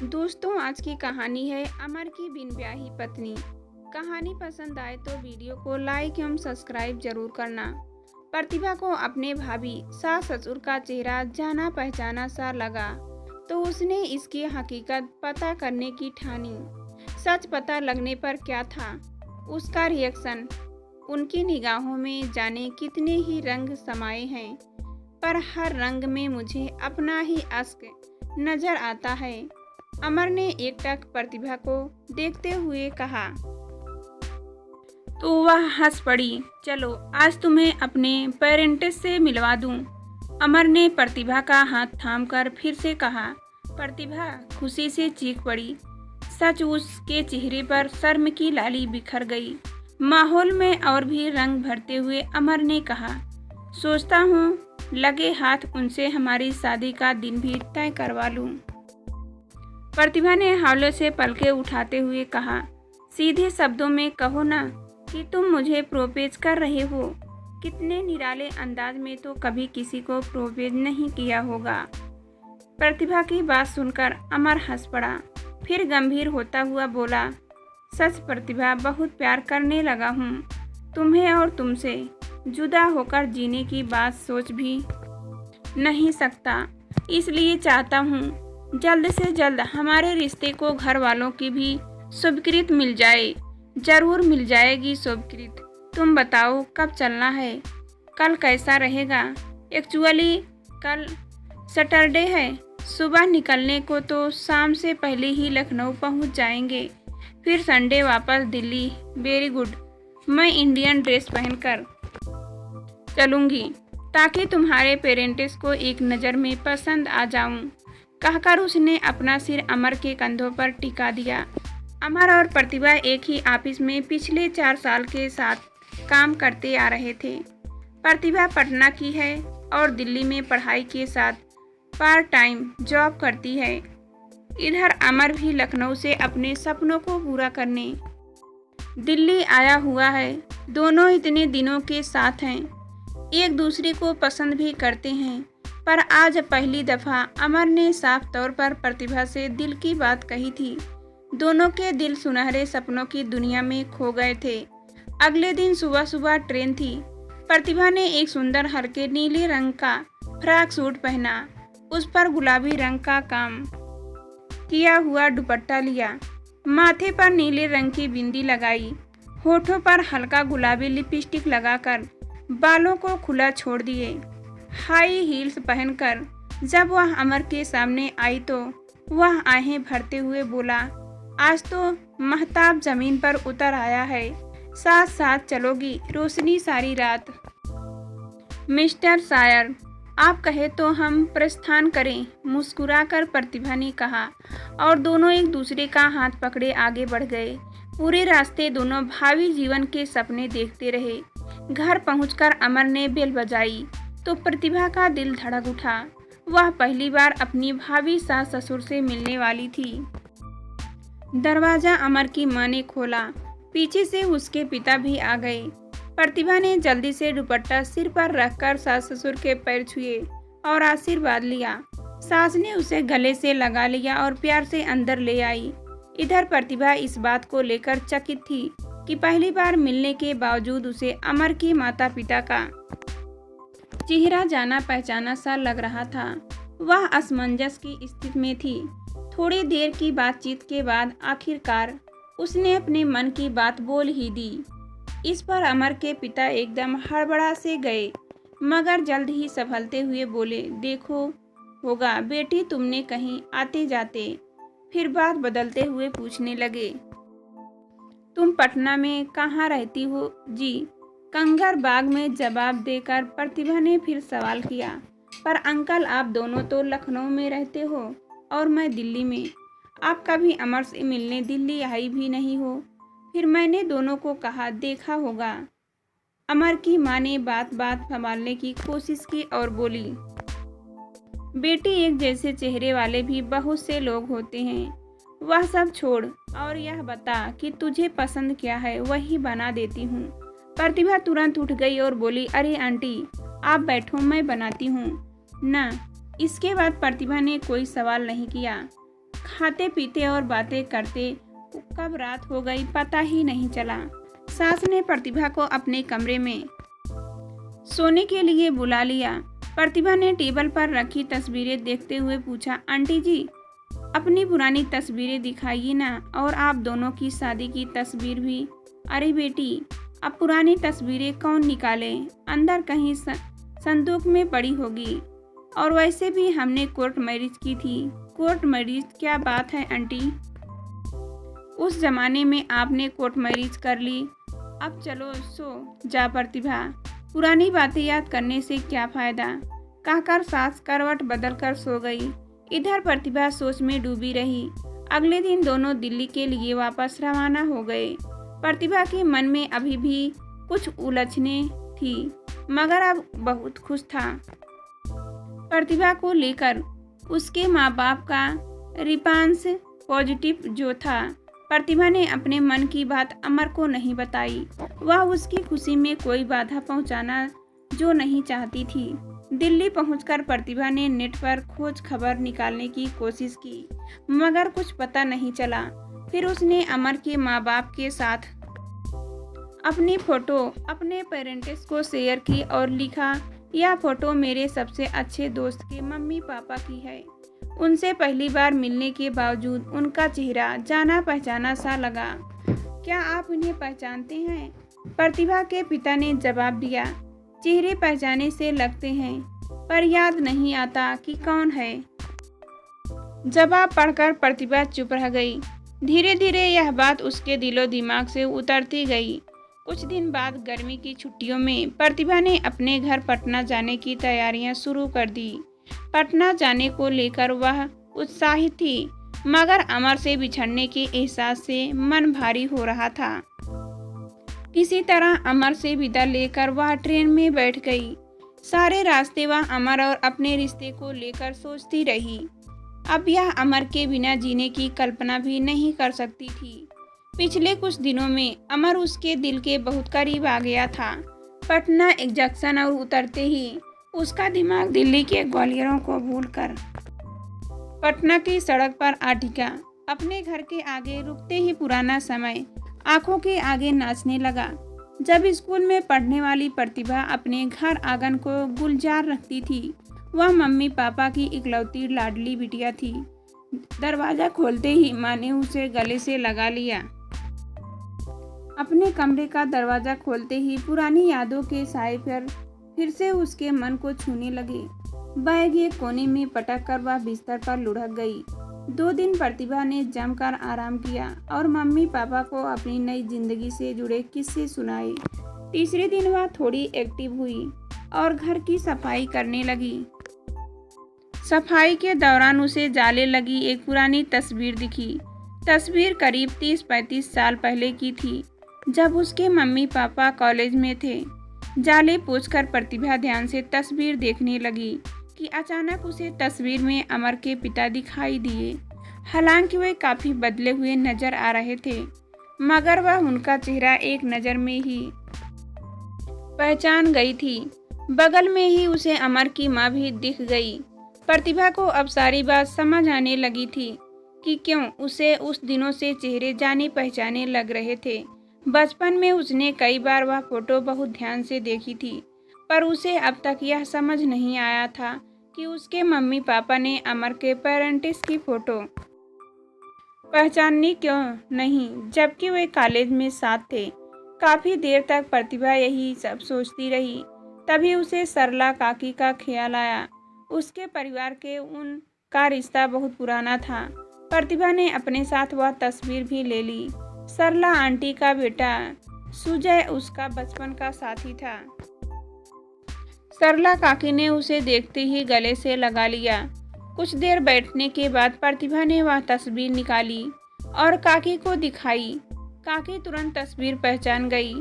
दोस्तों, आज की कहानी है अमर की बिन ब्याही पत्नी। कहानी पसंद आए तो वीडियो को लाइक एवं सब्सक्राइब जरूर करना। प्रतिभा को अपने भाभी सास ससुर का चेहरा जाना पहचाना सा लगा तो उसने इसकी हकीकत पता करने की ठानी। सच पता लगने पर क्या था उसका रिएक्शन। उनकी निगाहों में जाने कितने ही रंग समाये हैं, पर हर रंग में मुझे अपना ही अश्क नजर आता है। अमर ने एकटक प्रतिभा को देखते हुए कहा तो वह हंस पड़ी। चलो आज तुम्हें अपने पेरेंट्स से मिलवा दूं। अमर ने प्रतिभा का हाथ थामकर फिर से कहा। प्रतिभा खुशी से चीख पड़ी। सच उसके चेहरे पर शर्म की लाली बिखर गई। माहौल में और भी रंग भरते हुए अमर ने कहा, सोचता हूँ लगे हाथ उनसे हमारी शादी का दिन भी तय करवा लूं। प्रतिभा ने हौले से पलके उठाते हुए कहा, सीधे शब्दों में कहो ना कि तुम मुझे प्रोपेज कर रहे हो। कितने निराले अंदाज में तो कभी किसी को प्रोपेज नहीं किया होगा। प्रतिभा की बात सुनकर अमर हंस पड़ा, फिर गंभीर होता हुआ बोला, सच प्रतिभा बहुत प्यार करने लगा हूँ। तुम्हें और तुमसे जुदा होकर जीने की बात सोच भी नहीं सकता। इसलिए चाहता हूँ जल्द से जल्द हमारे रिश्ते को घर वालों की भी स्वीकृति मिल जाए। जरूर मिल जाएगी स्वीकृति। तुम बताओ कब चलना है? कल कैसा रहेगा? एक्चुअली कल सैटरडे है। सुबह निकलने को तो शाम से पहले ही लखनऊ पहुंच जाएंगे, फिर संडे वापस दिल्ली। Very good. मैं इंडियन ड्रेस पहनकर चलूंगी ताकि तुम्हारे पेरेंट्स को एक नज़र में पसंद आ जाऊं। कहकर उसने अपना सिर अमर के कंधों पर टिका दिया। अमर और प्रतिभा एक ही ऑफिस में पिछले 4 साल के साथ काम करते आ रहे थे। प्रतिभा पटना की है और दिल्ली में पढ़ाई के साथ पार्ट टाइम जॉब करती है। इधर अमर भी लखनऊ से अपने सपनों को पूरा करने दिल्ली आया हुआ है। दोनों इतने दिनों के साथ हैं, एक दूसरे को पसंद भी करते हैं, पर आज पहली दफा अमर ने साफ तौर पर प्रतिभा से दिल की बात कही थी। दोनों के दिल सुनहरे सपनों की दुनिया में खो गए थे। अगले दिन सुबह सुबह ट्रेन थी। प्रतिभा ने एक सुंदर हल्के नीले रंग का फ्रॉक सूट पहना, उस पर गुलाबी रंग का काम किया हुआ दुपट्टा लिया, माथे पर नीले रंग की बिंदी लगाई, होठों पर हल्का गुलाबी लिपस्टिक लगाकर बालों को खुला छोड़ दिए। हाई हील्स पहनकर जब वह अमर के सामने आई तो वह आहें भरते हुए बोला, आज तो महताब जमीन पर उतर आया है, साथ साथ चलोगी रोशनी सारी रात। मिस्टर शायर, आप कहे तो हम प्रस्थान करें, मुस्कुराकर प्रतिभा ने कहा, और दोनों एक दूसरे का हाथ पकड़े आगे बढ़ गए। पूरे रास्ते दोनों भावी जीवन के सपने देखते रहे। घर पहुंचकर अमर ने बेल बजाई तो प्रतिभा का दिल धड़क उठा। वह पहली बार अपनी भाभी सास ससुर से मिलने वाली थी। दरवाजा अमर की मां ने खोला, पीछे से उसके पिता भी आ गए। प्रतिभा ने जल्दी से दुपट्टा सिर पर रखकर सास ससुर के पैर छुए और आशीर्वाद लिया। सास ने उसे गले से लगा लिया और प्यार से अंदर ले आई। इधर प्रतिभा इस बात को लेकर चकित थी कि पहली बार मिलने के बावजूद उसे अमर के माता पिता का चेहरा जाना पहचाना सा लग रहा था। वह असमंजस की स्थिति में थी। थोड़ी देर की बातचीत के बाद आखिरकार उसने अपने मन की बात बोल ही दी। इस पर अमर के पिता एकदम हड़बड़ा से गए, मगर जल्द ही संभलते हुए बोले, देखो होगा बेटी, तुमने कहीं आते जाते। फिर बात बदलते हुए पूछने लगे, तुम पटना में कहाँ रहती हो जी? कंगर बाग में जवाब देकर प्रतिभा ने फिर सवाल किया, पर अंकल आप दोनों तो लखनऊ में रहते हो और मैं दिल्ली में। आप कभी अमर से मिलने दिल्ली आई भी नहीं हो। फिर मैंने दोनों को कहा देखा होगा। अमर की मां ने बात संभालने की कोशिश की और बोली, बेटी एक जैसे चेहरे वाले भी बहुत से लोग होते हैं। वह सब छोड़ और यह बता कि तुझे पसंद क्या है, वही बना देती हूँ। प्रतिभा तुरंत उठ गई और बोली, अरे आंटी आप बैठो, मैं बनाती हूँ ना। इसके बाद प्रतिभा ने कोई सवाल नहीं किया। खाते पीते और बातें करते कब रात हो गई पता ही नहीं चला। सास ने प्रतिभा को अपने कमरे में सोने के लिए बुला लिया। प्रतिभा ने टेबल पर रखी तस्वीरें देखते हुए पूछा, आंटी जी अपनी पुरानी तस्वीरें दिखाइए ना, और आप दोनों की शादी की तस्वीर भी। अरे बेटी अब पुरानी तस्वीरें कौन निकाले, अंदर कहीं संदूक में पड़ी होगी। और वैसे भी हमने कोर्ट मैरिज की थी। कोर्ट मैरिज क्या बात है आंटी, उस जमाने में आपने कोर्ट मैरिज कर ली। अब चलो सो जा प्रतिभा, पुरानी बातें याद करने से क्या फायदा, कहकर सास करवट बदल कर सो गई। इधर प्रतिभा सोच में डूबी रही। अगले दिन दोनों दिल्ली के लिए वापस रवाना हो गए। प्रतिभा के मन में अभी भी कुछ उलझने थी, मगर अब बहुत खुश था। प्रतिभा को लेकर उसके माँ बाप का रिस्पॉन्स पॉजिटिव जो था। प्रतिभा ने अपने मन की बात अमर को नहीं बताई। वह उसकी खुशी में कोई बाधा पहुंचाना जो नहीं चाहती थी। दिल्ली पहुंचकर प्रतिभा ने नेट पर खोज खबर निकालने की कोशिश की, मगर कुछ पता नहीं चला। फिर उसने अमर के माँ बाप के साथ अपनी फोटो अपने पेरेंट्स को शेयर की और लिखा, यह फोटो मेरे सबसे अच्छे दोस्त के मम्मी पापा की है। उनसे पहली बार मिलने के बावजूद उनका चेहरा जाना पहचाना सा लगा। क्या आप उन्हें पहचानते हैं? प्रतिभा के पिता ने जवाब दिया, चेहरे पहचाने से लगते हैं, पर याद नहीं आता कि कौन है। जवाब पढ़कर प्रतिभा चुप रह गई। धीरे धीरे यह बात उसके दिलो दिमाग से उतरती गई। कुछ दिन बाद गर्मी की छुट्टियों में प्रतिभा ने अपने घर पटना जाने की तैयारियां शुरू कर दी। पटना जाने को लेकर वह उत्साहित थी, मगर अमर से बिछड़ने के एहसास से मन भारी हो रहा था। किसी तरह अमर से विदा लेकर वह ट्रेन में बैठ गई। सारे रास्ते वह अमर और अपने रिश्ते को लेकर सोचती रही। अब यह अमर के बिना जीने की कल्पना भी नहीं कर सकती थी। पिछले कुछ दिनों में अमर उसके दिल के बहुत करीब आ गया था। पटना एक जंक्शन और उतरते ही उसका दिमाग दिल्ली के ग्वालियरों को भूलकर पटना की सड़क पर आ टिका। अपने घर के आगे रुकते ही पुराना समय आंखों के आगे नाचने लगा। जब स्कूल में पढ़ने वाली प्रतिभा अपने घर आंगन को गुलजार रखती थी, वह मम्मी पापा की इकलौती लाडली बिटिया थी। दरवाजा खोलते ही माँ ने उसे गले से लगा लिया। अपने कमरे का दरवाजा खोलते ही पुरानी यादों के साए पर फिर से उसके मन को छूने लगे। बैग एक कोने में पटक कर वह बिस्तर पर लुढ़क गई। 2 दिन प्रतिभा ने जमकर आराम किया और मम्मी पापा को अपनी नई जिंदगी से जुड़े किस्से सुनाए। तीसरे दिन वह थोड़ी एक्टिव हुई और घर की सफाई करने लगी। सफाई के दौरान उसे जाले लगी एक पुरानी तस्वीर दिखी। तस्वीर करीब 30-35 साल पहले की थी, जब उसके मम्मी पापा कॉलेज में थे। जाले पोंछकर प्रतिभा ध्यान से तस्वीर देखने लगी कि अचानक उसे तस्वीर में अमर के पिता दिखाई दिए। हालांकि वे काफी बदले हुए नजर आ रहे थे, मगर वह उनका चेहरा एक नज़र में ही पहचान गई थी। बगल में ही उसे अमर की माँ भी दिख गई। प्रतिभा को अब सारी बात समझ आने लगी थी कि क्यों उसे उस दिनों से चेहरे जाने पहचाने लग रहे थे। बचपन में उसने कई बार वह फोटो बहुत ध्यान से देखी थी, पर उसे अब तक यह समझ नहीं आया था कि उसके मम्मी पापा ने अमर के पेरेंट्स की फोटो पहचाननी क्यों नहीं, जबकि वे कॉलेज में साथ थे। काफ़ी देर तक प्रतिभा यही सब सोचती रही। तभी उसे सरला काकी का ख्याल आया। उसके परिवार के उनका रिश्ता बहुत पुराना था। प्रतिभा ने अपने साथ वह तस्वीर भी ले ली। सरला आंटी का बेटा सुजय उसका बचपन का साथी था। सरला काकी ने उसे देखते ही गले से लगा लिया। कुछ देर बैठने के बाद प्रतिभा ने वह तस्वीर निकाली और काकी को दिखाई। काकी तुरंत तस्वीर पहचान गई।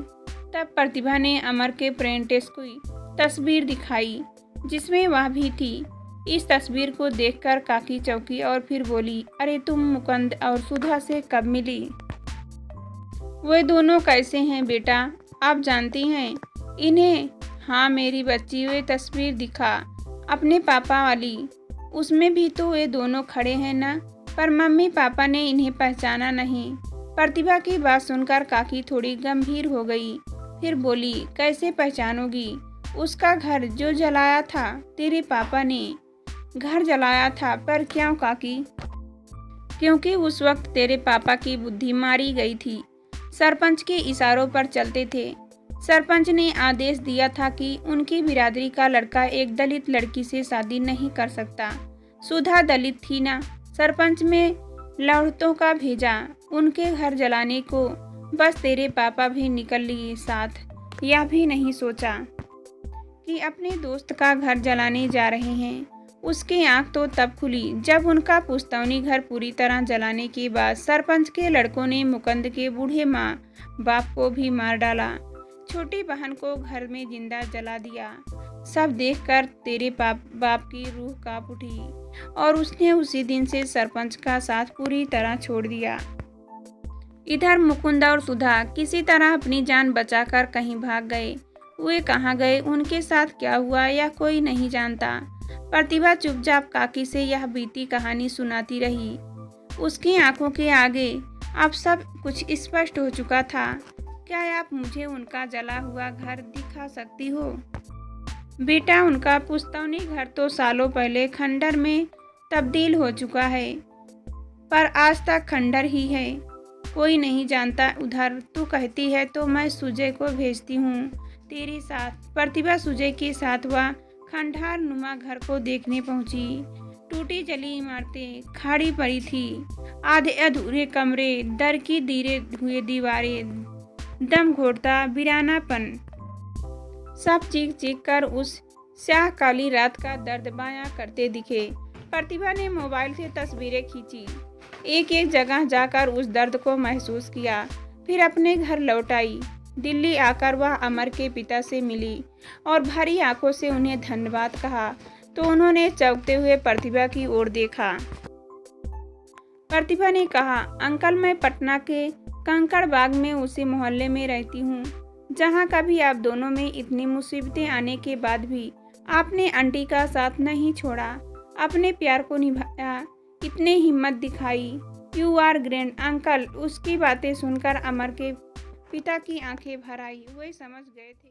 तब प्रतिभा ने अमर के पेरेंट्स की तस्वीर दिखाई, जिसमें वह भी थी। इस तस्वीर को देखकर काकी चौंकी और फिर बोली, अरे तुम मुकुंद और सुधा से कब मिली? वे दोनों कैसे हैं बेटा, आप जानती हैं इन्हें? हाँ, मेरी बच्ची, वे तस्वीर दिखा अपने पापा वाली, उसमें भी तो वे दोनों खड़े हैं ना। पर मम्मी पापा ने इन्हें पहचाना नहीं। प्रतिभा की बात सुनकर काकी थोड़ी गंभीर हो गई। फिर बोली, कैसे पहचानोगी? उसका घर जो जलाया था तेरे पापा ने। घर जलाया था? पर क्यों काकी? क्योंकि उस वक्त तेरे पापा की बुद्धि मारी गई थी। सरपंच के इशारों पर चलते थे। सरपंच ने आदेश दिया था कि उनकी बिरादरी का लड़का एक दलित लड़की से शादी नहीं कर सकता। सुधा दलित थी ना। सरपंच में लौटों का भेजा उनके घर जलाने को। बस तेरे पापा भी निकल लिए साथ। यह भी नहीं सोचा कि अपने दोस्त का घर जलाने जा रहे हैं। उसकी आंख तो तब खुली जब उनका पुश्तौनी घर पूरी तरह जलाने के बाद सरपंच के लड़कों ने मुकंद के बूढ़े माँ बाप को भी मार डाला। छोटी बहन को घर में जिंदा जला दिया। सब देखकर तेरे बाप की रूह कांप उठी और उसने उसी दिन से सरपंच का साथ पूरी तरह छोड़ दिया। इधर मुकुंद और सुधा किसी तरह अपनी जान बचाकर कहीं भाग गए। वे कहाँ गए, उनके साथ क्या हुआ, यह कोई नहीं जानता। प्रतिभा चुपचाप काकी से यह बीती कहानी सुनाती रही। उसकी आंखों के आगे अब सब कुछ स्पष्ट हो चुका था। क्या आप मुझे उनका जला हुआ घर दिखा सकती हो? बेटा, उनका पुश्तौनी घर तो सालों पहले खंडर में तब्दील हो चुका है, पर आज तक खंडर ही है। कोई नहीं जानता उधर। तू कहती है तो मैं सुजय को भेजती हूँ तेरे साथ। प्रतिभा सुजय के साथ वह खंडहर नुमा घर को देखने पहुंची। टूटी जली इमारतें, खाड़ी पड़ी थी, आधे अधूरे कमरे, दर की धीरे हुए दीवारें, दम घोटता वीरानापन। सब चीख चीख कर उस स्याह काली रात का दर्द बयां करते दिखे। प्रतिभा ने मोबाइल से तस्वीरें खींची, एक एक जगह जाकर उस दर्द को महसूस किया। फिर अपने घर लौट आई। दिल्ली आकर वह अमर के पिता से मिली और भरी आंखों से उन्हें धन्यवाद कहा तो उन्होंने चौंकते हुए प्रतिभा की ओर देखा। प्रतिभा ने कहा, अंकल, मैं पटना के कंकड़ बाग में उसी मोहल्ले में रहती हूँ जहाँ कभी आप दोनों में इतनी मुसीबतें आने के बाद भी आपने आंटी का साथ नहीं छोड़ा, अपने प्यार को निभाया, इतने हिम्मत दिखाई। You are great uncle. उसकी बातें सुनकर अमर के पिता की आंखें भर आई। वे समझ गए थे